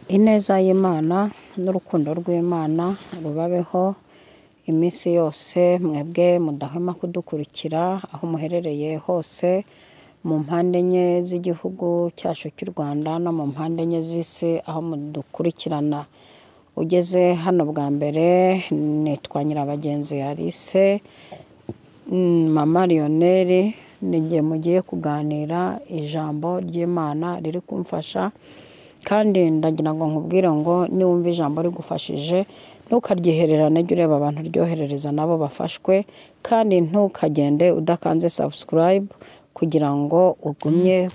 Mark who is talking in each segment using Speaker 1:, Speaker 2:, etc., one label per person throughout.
Speaker 1: Ineza y'Imana n'urukundo rw'Imana rubabeho iminsi yose, mwebwe mudahwema kudukurikira aho muherereye hose mu mpande enye z'igihugu cyacu cy'u Rwanda no mu mpande enye z'isi aho mudukurikirana. Ugeze hano bwa mbere, nitwa Nyirabagenzi Alice, Mama Lionel, n'igihe mugiye kuganira ijambo ry'Imana riri kumfasha, kandi ndagira ngo nkubwire ngo niwumva ijambo rigufashije ntukaryihererane, jya ureba abantu ryoherereza nabo bafashwe, kandi ntukagende udakanze subscribe kugira ngo ugumye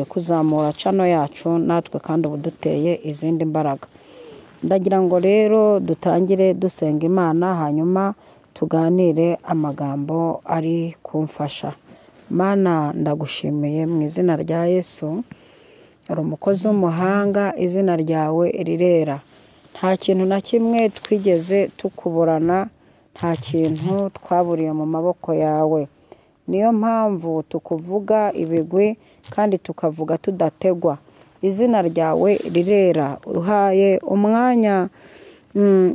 Speaker 1: kuzamura channel yacu, natwe kandi ubu duteye izindi mbaraga. Ndagira ngo rero dutangire dusenga Imana, hanyuma tuganire amagambo ari kumfasha. Mana, ndagushimiye mu izina rya Yesu, uri umukozi w'umuhanga, izina ryawe rirera. Nta kintu na kimwe twigeze tukuburana, nta kintu twaburiye mu maboko yawe. Niyo mpamvu tukuvuga ibigwi kandi tukavuga tudategwa. Izina ryawe rirera. Uhaye umwanya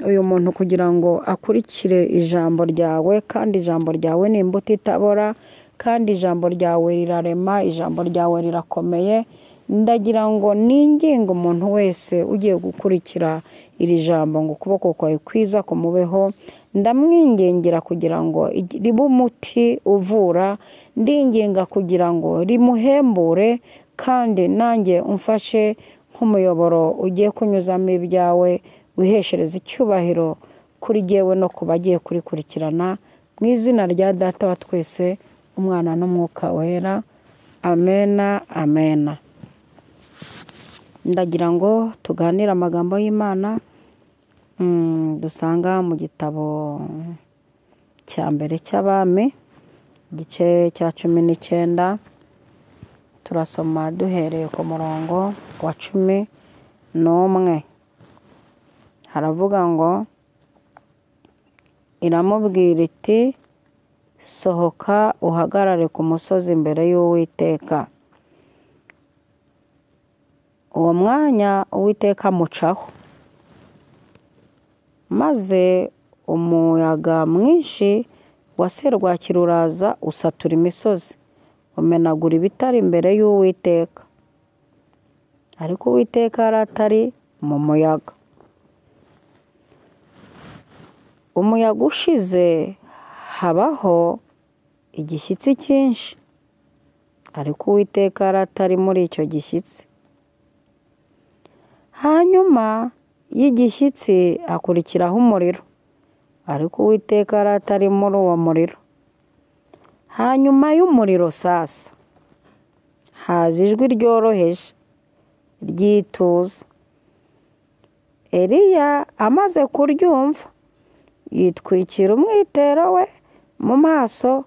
Speaker 1: uyu muntu kugira ngo akurikire ijambo ryawe, kandi ijambo ryawe ni imbuto itabora, kandi ijambo ryawe rirarema, ijambo ryawe rirakomeye. Ndagira ngo ninginga umuntu wese ugiye gukurikira iri jambo ngo ukuboko kwawe kwiza kumubeho, ndamwingingira kugira ngo ribe umuti uvura, ndinginga kugira ngo rimuhembure, kandi nanjye umfashe nk'umuyoboro ugiye kunyuzamo ibyawe, wiheshereza icyubahiro kuri jyewe no ku bagiye kurikurikirana, mu izina rya Data wa twese, Umwana n'Umwuka wera. Amena, amena. Ndagira ngo tuganire amagambo y'Imana dusanga mu gitabo cya mbere cy'Abami, igice cya 19. Turasoma duhereye ku murongo wa 11. Haravuga ngo, iramubwira iti, sohoka uhagarare ku musozi imbere y'Uwiteka. Uwo mwanya Uwiteka amucaho, maze umuyaga mwinshi wa serwakira uraza usatura imisozi, umenagura ibitare imbere y'Uwiteka. Ariko Uwiteka yari atari mu muyaga. Umuyaga ushize habaho igishyitsi cyinshi, ariko Uwiteka yari atari muri icyo gishyitsi. Hanyuma y'igishyitsi hakurikiraho umuriro, ariko Uwiteka yari atari muri uwo muriro. Hanyuma y'umuriro sasa haza ijwi ryoroheje ryituza. Eliya amaze kuryumva, yitwikira umwitero we mu maso,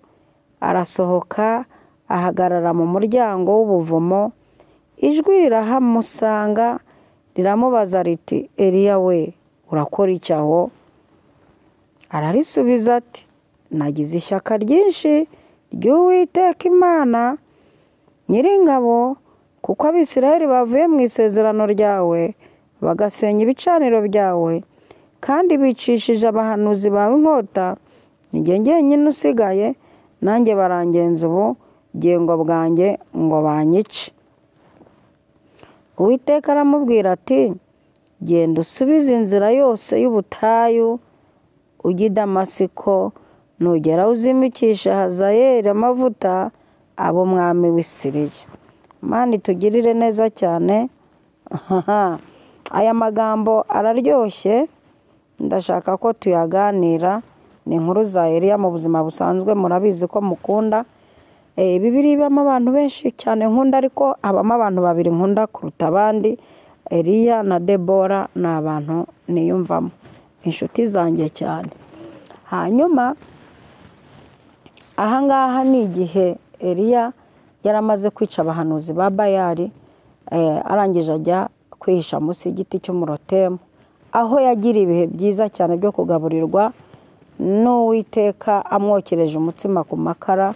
Speaker 1: arasohoka ahagarara mu muryango w'ubuvumo. Ijwi rirahamusanga riramubaza riti, Eliya we, urakora iki aho? Ararisubiza ati, nagize ishyaka ryinshi ry'Uwiteka Imana Nyiringabo, kuko Abisirayeli bavuye mu isezerano ryawe bagasenya ibicaniro byawe, kandi bicishije abahanuzi bawe inkota. Ni jye jyenyine usigaye, nanjye barangenza ubugingo bwanjye ngo banyice. Uwiteka aramubwira ati, genda usubize inzira yose y'ubutayu ujya i Damasiko, nugera uzimikisha Hazayeli amavuta abo umwami w'i Siriya. Mana itugirire neza cyane. Aya magambo araryoshye, ndashaka ko tuyaganira. Ni inkuru za Eliya mu buzima busanzwe, murabizi ko mukunda. Bibiliya ibamo abantu benshi cyane nkunda, ariko habamo abantu babiri nkunda kuruta abandi. Eliya na Debora ni abantu niyumvamo, inshuti zanjye cyane. Hanyuma ahangaha ni igihe Eliya yaramaze kwica abahanuzi ba Bayali, arangije ajya kwihisha munsi y'igiti cy'umurotemu, aho yagira ibihe byiza cyane byo kugaburirwa n'Uwiteka, amwokereje umutsima ku makara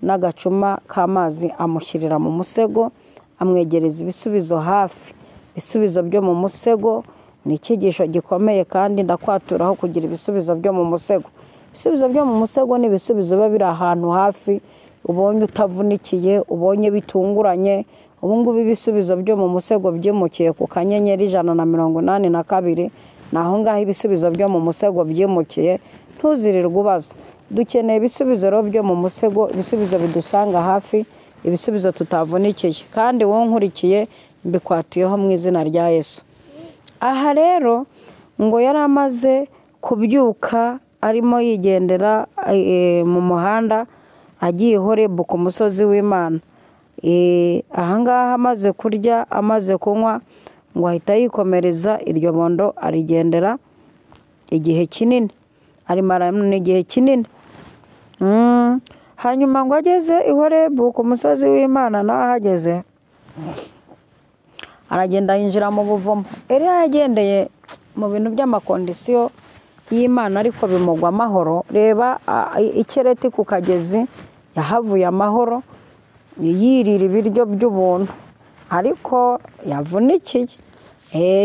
Speaker 1: n'agacuma k'amazi amushyirira mu musego, amwegereza ibisubizo hafi. Ibisubizo byo mu musego ni icyigisho gikomeye kandi ndakwaturaho kugira ibisubizo byo mu musego. Ibisubizo byo mu musego ni ibisubizo biba biri ahantu hafi, ubonye utavunikiye, ubonye bitunguranye. Ubu ngubu ibisubizo byo mu musego byimukiye ku kanyenyeri 182, naho ngaho ibisubizo byo mu musego byimukiye. Ntuzirirwe ubaza. Dukeneye ibisubizo byo mu musego, ibisubizo bidusanga hafi, ibisubizo tutavunikiye. Kandi wowe nkurikiye mbikwatiyeho mu izina rya Yesu. Aha rero ngo yari amaze kubyuka arimo yigendera mu muhanda agiye Horebu ku musozi w'Imana. Ahangaha amaze kurya amaze kunywa ngo ahita yikomereza iryo bondo arigendera igihe kinini, arimarana igihe kinini. Hanyuma ngo ageze i Horebu ku musozi w'Imana, naho ahageze aragenda yinjira mu buvumo. Eliya yagendeye mu bintu by'amakondisiyo y'Imana ariko bimugwa amahoro. Reba ikereti ku kagezi yahavuye amahoro, yirira ibiryo by'ubuntu, ariko yavunikiye.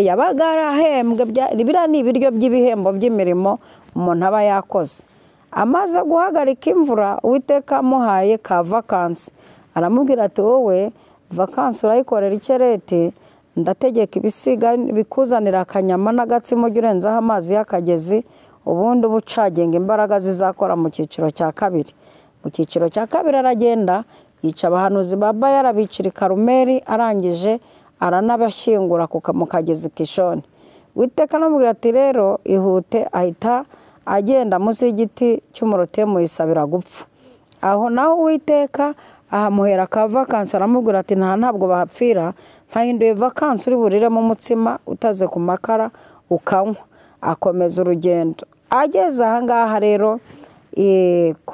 Speaker 1: Yabaga arahembwe. Biriya ni ibiryo by'ibihembo by'imirimo umuntu aba yakoze. Amaze guhagarika imvura, Uwiteka amuhaye ka vakansi. Aramubwira ati wowe vakansi urayikorera ikereti, ndategeka ibisiga bikuzanira akanyama n'agatsima ujye urenzaho amazi y'akagezi, ubundi ubucagenga imbaraga zizakora mu cyiciro cya kabiri. Mu cyiciro cya kabiri aragenda yica abahanuzi ba Bayali, abicira i Karumeli, arangije aranabashyingura mu kagezi Kishoni. Uwiteka aramubwira ati rero ihute. Ahita agenda munsi y'igiti cy'umurotemu yisabira gupfa. Aho naho Uwiteka ahamuhera ka vakansi, aramubwira ati ntabwo bahapfira, mpahinduye vakansi uri buriremo umutsima utaze ku makara ukanywa. Akomeza urugendo. Ageze ahangaha rero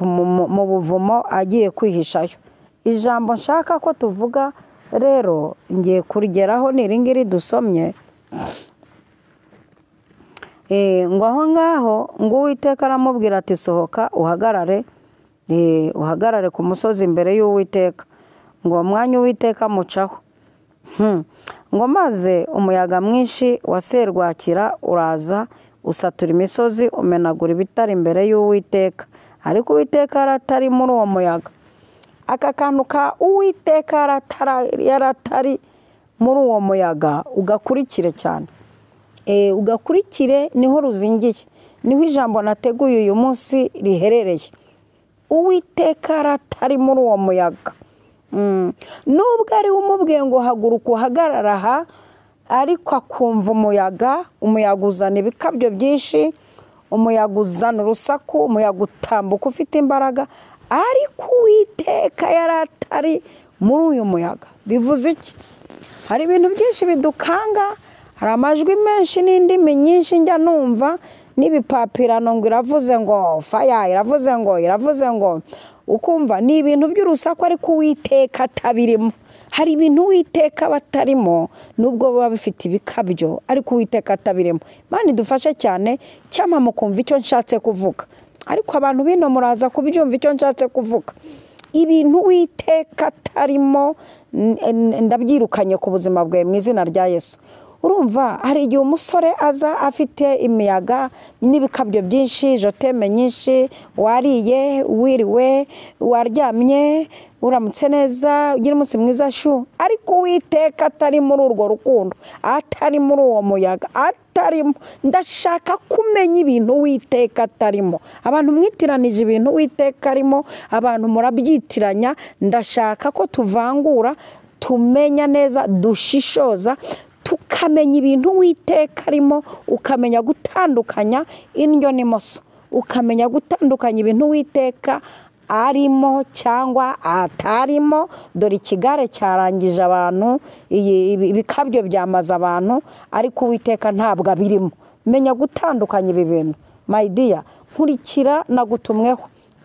Speaker 1: mu buvumo agiye kwihishayo. Ijambo nshaka ko tuvuga rero ngiye kurigeraho ni iri ngiri dusomye. Ngo aho ngaho ngo Uwiteka aramubwira ati sohoka uhagarare ku musozi imbere y'Uwiteka. Ngo umwanya Uwiteka mucaho. Ngo maze umuyaga mwinshi wa serwakira uraza usatura imisozi, umenagura ibitare imbere y'Uwiteka. Ariko Uwiteka yaratari muri uwo muyaga. Aka kantu ka Uwiteka yaratari muri uwo muyaga ugakurikire cyane. Ugakurikire niho ruzingiye, niho ijambo nateguye uyu munsi riherereye. Uwiteka yaratari muri uwo muyaga. Nubwo ari umubwiye ngo haguruka uhagarara aha, ariko akumva umuyaga uzana ibikabyo byinshi, umuyaga uzana urusaku, umuyaga utambuka ufite imbaraga, ariko Uwiteka yaratari muri uyu muyaga. Bivuze iki? Hari ibintu byinshi bidukanga, hari amajwi menshi n'indimi nyinshi njya numva, n'ibipapirano ngo iravuze ngo faya, iravuze ngo ukumva ni ibintu by'urusaku, ariko Uwiteka atabirimo. Hari ibintu Uwiteka batarimo nubwo baba bifite ibikabyo, ariko Uwiteka atabirimo. Imana idufashe cyane, cyama mukumva icyo nshatse kuvuga. Ariko abantu bino muraza kubyumva icyo nshatse kuvuga. Ibintu Uwiteka atarimo ndabyirukanye ku buzima bwawe mu izina rya Yesu. Urumva hari igihe umusore aza afite imiyaga n'ibikabyo byinshi, joteme nyinshi, wariye, wiriwe, waryamye, uramutse neza, ugira umunsi mwiza shu, ariko Uwiteka atari muri urwo rukundo, atari muri uwo muyaga, atarimo. Ndashaka kumenya ibintu Uwiteka atarimo. Abantu mwitiranije ibintu Uwiteka arimo, abantu murabyitiranya. Ndashaka ko tuvangura, tumenya neza, dushishoza, tukamenya ibintu Uwiteka arimo, ukamenya gutandukanya indyo n'imoso, ukamenya gutandukanya ibintu Uwiteka arimo cyangwa atarimo. Dore ikigare cyarangije abantu, ibikabyo byamaze abantu, ariko Uwiteka ntabwo abirimo. Menya gutandukanya ibi bintu. My dear, nkurikira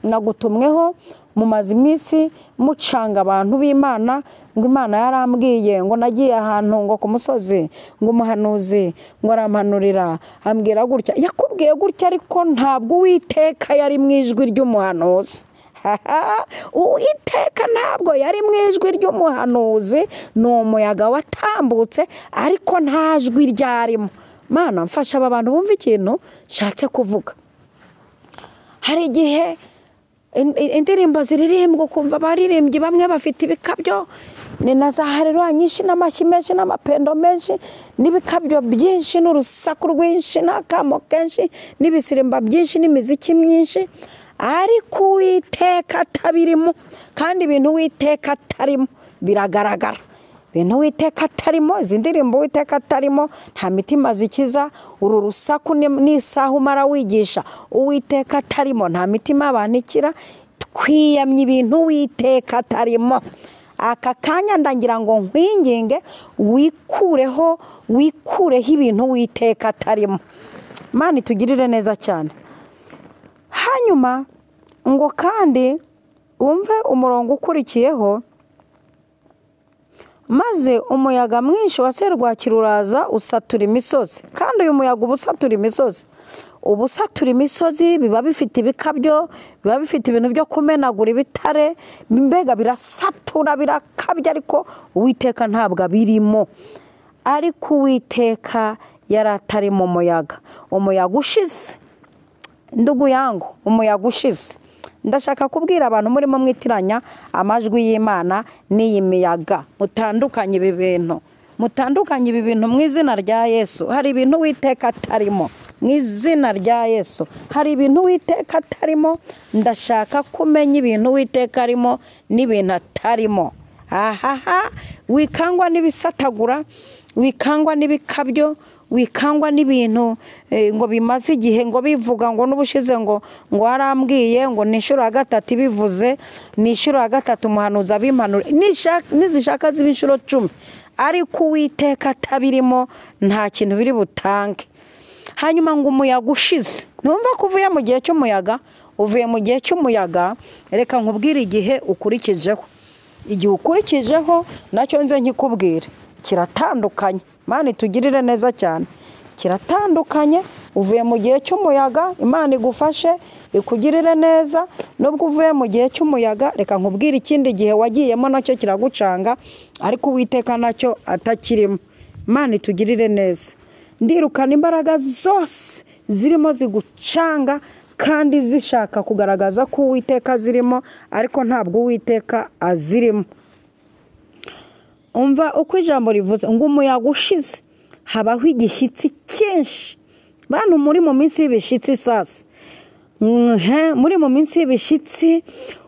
Speaker 1: nagutumweho mumaze iminsi mucanga abantu b'Imana, ngo Imana yarambwiye ngo nagiye ahantu ngo ku musozi, ngo umuhanuzi ngo arampanurira ambwira gutya. Yakubwiye gutya, ariko ntabwo Uwiteka yari mu ijwi ry'umuhanuzi. Uwiteka ntabwo yari mu ijwi ry'umuhanuzi, ni umuyaga watambutse ariko nta jwi ryarimo. Mana mfasha aba bantu bumva ikintu nshatse kuvuga. Hari igihe indirimbo ziririmbwa ukumva abaririmbyi bamwe bafite ibikabyo, ni na za hareruya nyinshi n'amashyi menshi n'amapendo menshi n'ibikabyo byinshi n'urusaku rwinshi n'akamo kenshi n'ibisirimba byinshi n'imiziki myinshi, ariko Uwiteka atabirimo. Kandi ibintu Uwiteka atarimo biragaragara. Ibintu Uwiteka atarimo, izi ndirimbo Uwiteka atarimo, nta mitima zikiza. Uru rusaku n'isaha umara wigisha Uwiteka atarimo, nta mitima abantu ikira. Twiyamye ibintu Uwiteka atarimo. Aka kanya ndagira ngo nkwinginge wikureho ibintu Uwiteka atarimo. Mana itugirire neza cyane. Hanyuma ngo kandi umve umurongo ukurikiyeho, maze umuyaga mwinshi wa serwakira uraza usatura imisozi. Kandi uyu muyaga uba usatura imisozi. Uba usatura imisozi, biba bifite ibikabyo, biba bifite ibintu byo kumenagura ibitare, mbega birasatura birakabya, ariko Uwiteka ntabwo abirimo. Ariko Uwiteka yari atari mu muyaga. Umuyaga ushize, ndugu yangu, umuyaga ushize. Ndashaka kubwira abantu murimo mwitiranya amajwi y'Imana n'iyi miyaga. Mutandukanye ibi bintu. Mutandukanye ibi bintu mu izina rya Yesu. Hari ibintu Uwiteka atarimo. Mu izina rya Yesu. Hari ibintu Uwiteka atarimo. Ndashaka kumenya ibintu Uwiteka arimo n'ibintu atarimo. Wikangwa n'ibisatagura, wikangwa n'ibikabyo, wikangwa n'ibintu ngo bimaze igihe ngo bivuga ngo n'ubushize ngo warambwiye ngo n'inshuro ya gatatu bivuze, n'inshuro ya gatatu umuhanuzi abimpanura, nizishaka ziba inshuro 10, ariko Uwiteka atabirimo nta kintu biri butange. Hanyuma ngo umuyaga ushize. Numva ko uvuye mu gihe cy'umuyaga, uvuye mu gihe cy'umuyaga. Reka nkubwire igihe ukurikijeho. Igihe ukurikijeho nacyo nze nkikubwire kiratandukanye. Imana itugirire neza cyane. Kiratandukanye. Uvuye mu gihe cy'umuyaga, Imana igufashe ikugirire neza. Nubwo uvuye mu gihe cy'umuyaga, reka nkubwire ikindi gihe wagiyemo nacyo kiragucanga, ariko Uwiteka nacyo atakirimo. Imana itugirire neza. Ndirukana imbaraga zose zirimo zigucanga kandi zishaka kugaragaza ko Uwiteka zirimo, ariko ntabwo Uwiteka azirimo. Umva uko ijambo rivuze ngo umuyaga ushize habaho igishyitsi cyinshi. Bantu muri mu minsi y'ibishyitsi sasa. Muri mu minsi y'ibishyitsi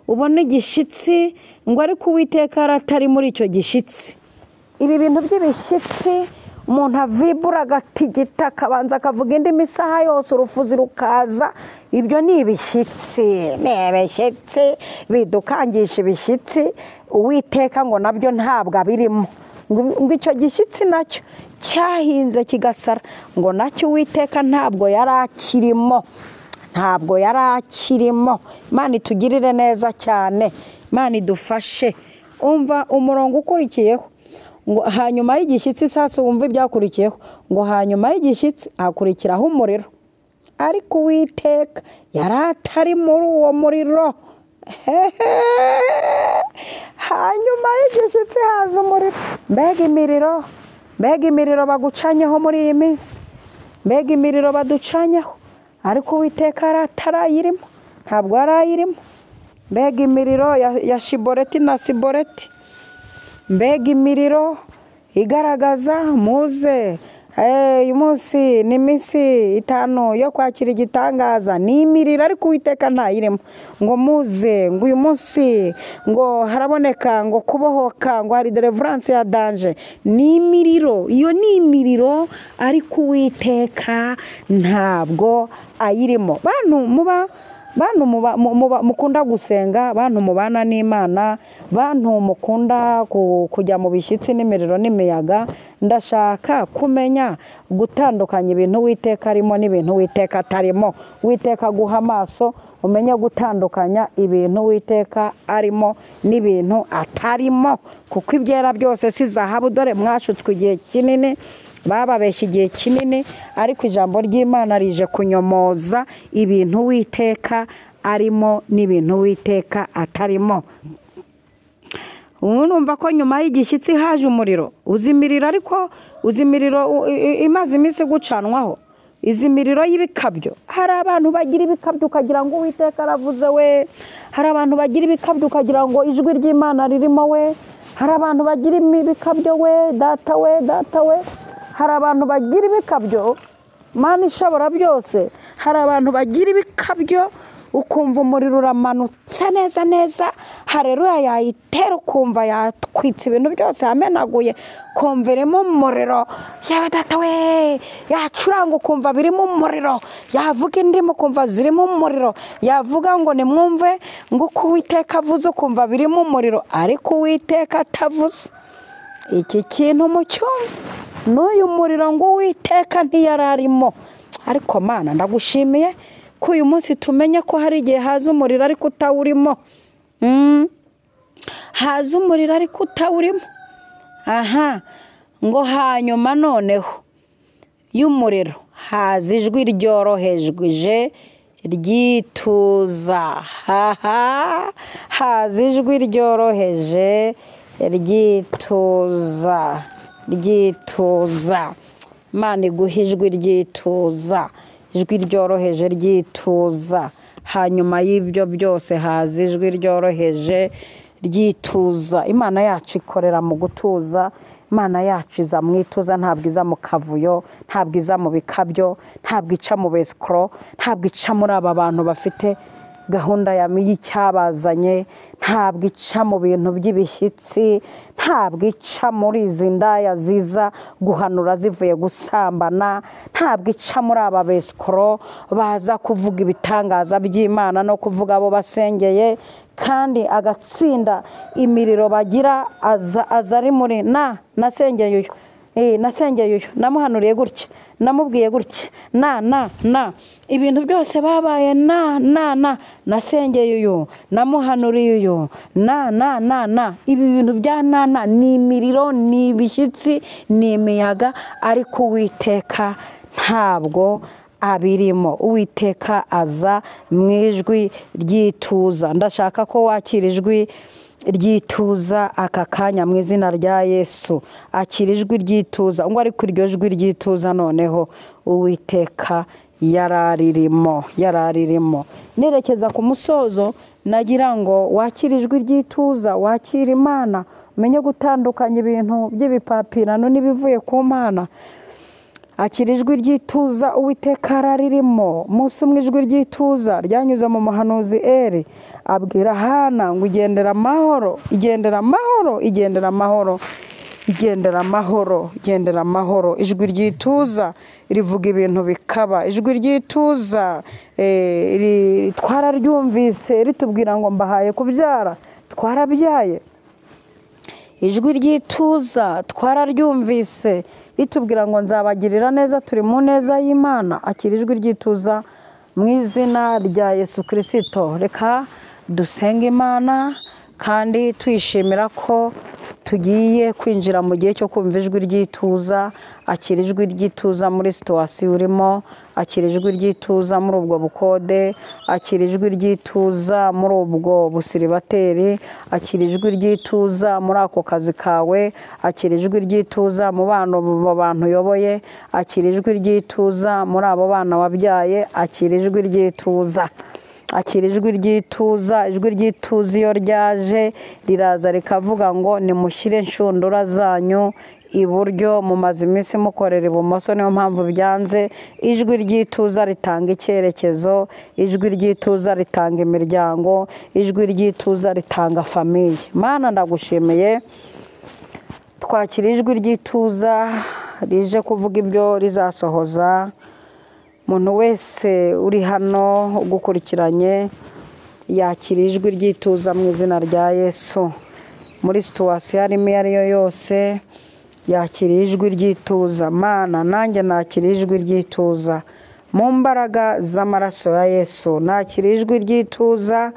Speaker 1: ubona igishyitsi ngo ariko Uwiteka aratari muri icyo gishyitsi. Ibi bintu by'ibishyitsi umuntu avibura agatigita akabanza akavuga indi misaha yose urufuzi rukaza. Ibyo ni ibishyitsi. N'ibishyitsi bidukangisha ibishyitsi. Uwiteka ngo nabyo ntabwo abirimo. Ngo icyo gishyitsi nacyo cyahinze kigasara, ngo nacyo Uwiteka ntabwo yari akirimo. Ntabwo yari akirimo. Imana itugirire neza cyane. Imana idufashe. Umva umurongo ukurikiyeho. Ngo hanyuma y'igishyitsi sasa wumva ibyakurikiyeho. Ngo hanyuma y'igishyitsi hakurikiraho umuriro. Ariko Uwiteka yari atari muri uwo muriro. Hanyuma y'igishyitsi haza umuriro. Mbega imiriro bagucanyeho muri iyi minsi. Mbega imiriro baducanyeho. Ariko Uwiteka yari atarayirimo. Ntabwo yari ayirimo. Mbega imiriro ya Shiboreti na Siboreti. Mbega imiriro igaragaza muze. Uyu munsi ni iminsi 5 yo kwakira igitangaza. Ni imiriro ariko Uwiteka ntayirimo. Ngo muze, ngo uyu munsi ngo haraboneka ngo kubohoka, ngo hari deliverance ya danger. Ni imiriro. Iyo ni imiriro ariko Uwiteka ntabwo ayirimo. Bantu mukunda gusenga, bantu mubana n'Imana, bantu mukunda kujya mu bishyitsi n'imiriro n'imiyaga, ndashaka kumenya gutandukanya ibintu Uwiteka arimo n'ibintu Uwiteka atarimo. Uwiteka guha amaso umenye gutandukanya ibintu Uwiteka arimo n'ibintu atarimo, kuko ibyera byose si zahabu. Dore mwashutswe igihe kinini, bababeshya igihe kinini, ariko ijambo ry'Imana rije kunyomoza ibintu Uwiteka arimo n'ibintu Uwiteka atarimo. Numva ko nyuma y'igishyitsi haje umuriro, uzimiriro, ariko uzimiriro imaze iminsi gucanwaho, izi miriro y'ibikabyo. Hari abantu bagira ibikabyo ukagira ngo Uwiteka aravuze we, hari abantu bagira ibikabyo ukagira ngo ijwi ry'Imana ririmo we, hari abantu bagira ibikabyo we data we, data we, hari abantu bagira ibikabyo Mana ishobora byose, hari abantu bagira ibikabyo ukumva umuriro uramanutse neza neza, hareruya yayitera ukumva yatwitse ibintu byose yamenaguye, kumva irimo umuriro, yewe data we, yacuranga ukumva birimo umuriro, yavuga indimu ukumva zirimo umuriro, yavuga ngo nimwumve ngo uko Uwiteka avuze ukumva birimo umuriro, ariko Uwiteka atavuze. Iki kintu mucyumva, n'uyu muriro ngo Uwiteka ntiyararimo. Ariko Mana ndagushimiye ko uyu munsi tumenye ko hari igihe haza umuriro ariko utawurimo. Haza umuriro ariko utawurimo. Ngo hanyuma noneho y'umuriro haza ijwi ryoroheje ryituza. Haza ijwi ryoroheje ryituza. Mana iguha ijwi ryituza, ijwi ryoroheje ryituza. Hanyuma y'ibyo byose haza ijwi ryoroheje ryituza. Imana yacu ikorera mu gutuza. Imana yacu iza mu ituza, ntabwo iza mu kavuyo, ntabwo iza mu bikabyo, ntabwo ica mu besikoro, ntabwo ica muri aba bantu bafite gahunda y'icyabazanye, ntabwo ica mu bintu by'ibishyitsi, ntabwo ica muri izi ndaya ziza guhanura zivuye gusambana, ntabwo ica muri aba besikoro baza kuvuga ibitangaza by'Imana no kuvuga abo basengeye, kandi agatsinda imiriro bagira aza ari muri nasengeye uyu, nasengeye uyu, namuhanuriye gutya, namubwiye gutya, ibintu byose babaye nasengeye uyu, namuhanuriye uyu, ibi bintu bya ni imiriro, ni ibishyitsi, ni imiyaga, ariko Uwiteka ntabwo abirimo. Uwiteka aza mu ijwi ryituza. Ndashaka ko wakira ijwi ryituza aka kanya mu izina rya Yesu. Akira ijwi ryituza, ngo ariko iryo jwi ryituza noneho Uwiteka yararirimo. Nerekeza ku musozo, nagira ngo wakira ijwi ryituza, wakira Imana, umenye gutandukanya ibintu by'ibipapirano n'ibivuye ku Mana. Akira ijwi ryituza, Uwiteka araririmo. Munsi mu ijwi ryituza ryanyuze mu muhanuzi Eli, abwira Hana ngo igendera amahoro, igendera amahoro, igendera amahoro, igendera amahoro, igendera amahoro. Ijwi ryituza rivuga ibintu bikaba. Ijwi ryituza twararyumvise ritubwira ngo mbahaye kubyara, twarabyaye. Ijwi ryituza twararyumvise ritubwira ngo nzabagirira neza, turi mu neza y'Imana. Akira ijwi ryituza mu izina rya Yesu Kristo. Reka dusenge Imana kandi twishimira ko tugiye kwinjira mu gihe cyo kumva ijwi ryituza. Akira ijwi ryituza muri situwasiyo urimo, akira ijwi ryituza muri ubwo bukode, akira ijwi ryituza muri ubwo busiribateri, akira ijwi ryituza muri ako kazi kawe, akira ijwi ryituza mu bantu uyoboye, akira ijwi ryituza muri abo bana wabyaye, akira ijwi ryituza. Akira ijwi ryituza. Ijwi ryituza iyo ryaje riraza rikavuga ngo nimushyire inshundura zanyu iburyo, mumaze iminsi mukorera ibumoso niyo mpamvu byanze. Ijwi ryituza ritanga icyerekezo, ijwi ryituza ritanga imiryango, ijwi ryituza ritanga famiye. Mana ndagushimiye, twakira ijwi ryituza rije kuvuga ibyo rizasohoza. Umuntu wese uri hano ugukurikiranye yakira ijwi ryituza mu izina rya Yesu. Muri situwasiyo arimo iyo ari yo yose yakira ijwi ryituza. Mana nanjye nakira ijwi ryituza mu mbaraga z'amaraso ya Yesu. Nakira ijwi ryituza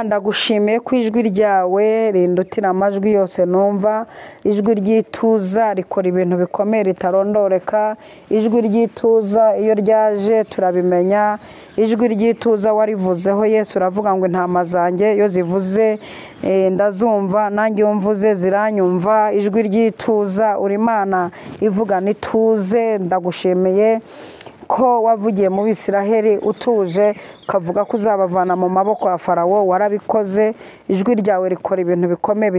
Speaker 1: ndagushimiye ko ijwi ryawe rindutira amajwi yose numva, ijwi ry'ituza rikora ibintu bikomeye ritarondoreka, ijwi ry'ituza iyo ryaje turabimenya, ijwi ry'ituza warivuzeho Yesu uravuga ngo intama zanjye iyo zivuze ndazumva, nanjye iyo mvuze ziranyumva. Ijwi ry'ituza uri Imana ivugana ituze. Ndagushimiye ko wavugiye mu Bisiraheli utuje ukavuga ko uzabavana mu maboko ya Farawo, warabikoze. Ijwi ryawe rikora ibintu bikomeye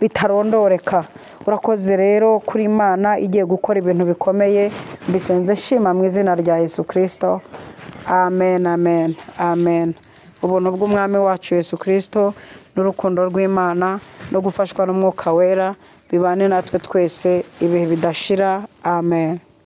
Speaker 1: bitarondoreka. Urakoze rero kuri Imana igiye gukora ibintu bikomeye, mbisenze shima mu izina rya Yesu Kristo. Amen, amen, amen. Ubuntu bw'Umwami wacu Yesu Kristo n'urukundo rw'Imana no gufashwa n'Umwuka Wera bibane natwe twese ibihe bidashira. Amen.